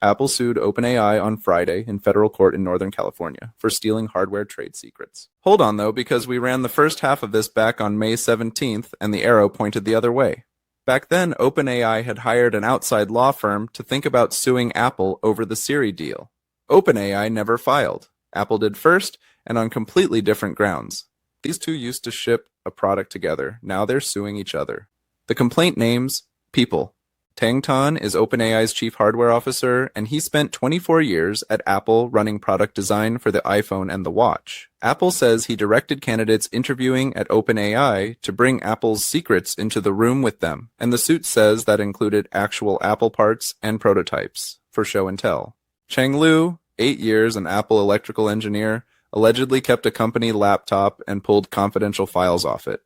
Apple sued OpenAI on Friday in federal court in Northern California for stealing hardware trade secrets. Hold on though, because we ran the first half of this back on May 17th and the arrow pointed the other way. Back then, OpenAI had hired an outside law firm to think about suing Apple over the Siri deal. OpenAI never filed. Apple did first, and on completely different grounds. These two used to ship a product together. Now they're suing each other. The complaint names people. Tang Tan is OpenAI's chief hardware officer, and he spent 24 years at Apple running product design for the iPhone and the watch. Apple says he directed candidates interviewing at OpenAI to bring Apple's secrets into the room with them, and the suit says that included actual Apple parts and prototypes for show and tell. Cheng Lu, 8 years an Apple electrical engineer, allegedly kept a company laptop and pulled confidential files off it.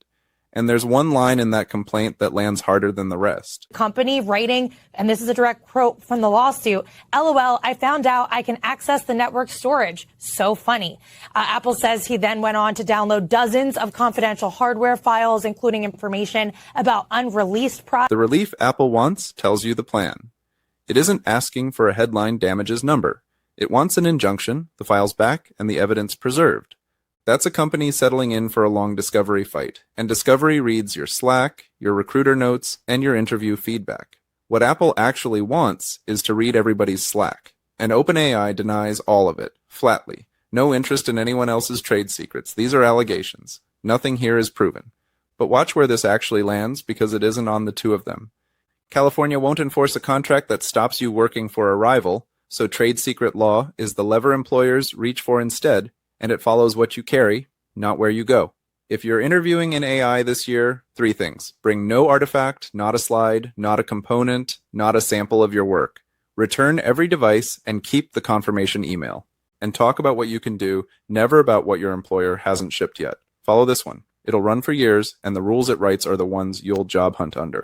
And there's one line in that complaint that lands harder than the rest. Company writing, and this is a direct quote from the lawsuit, LOL, I found out I can access the network storage. So funny. Apple says he then went on to download dozens of confidential hardware files, including information about unreleased products. The relief Apple wants tells you the plan. It isn't asking for a headline damages number. It wants an injunction, the files back, and the evidence preserved. That's a company settling in for a long discovery fight, and discovery reads your Slack, your recruiter notes, and your interview feedback. What Apple actually wants is to read everybody's Slack, and OpenAI denies all of it, flatly. No interest in anyone else's trade secrets. These are allegations. Nothing here is proven. But watch where this actually lands, because it isn't on the two of them. California won't enforce a contract that stops you working for a rival, so trade secret law is the lever employers reach for instead, and it follows what you carry, not where you go. If you're interviewing in AI this year, 3 things. Bring no artifact, not a slide, not a component, not a sample of your work. Return every device and keep the confirmation email. And talk about what you can do, never about what your employer hasn't shipped yet. Follow this one. It'll run for years, and the rules it writes are the ones you'll job hunt under.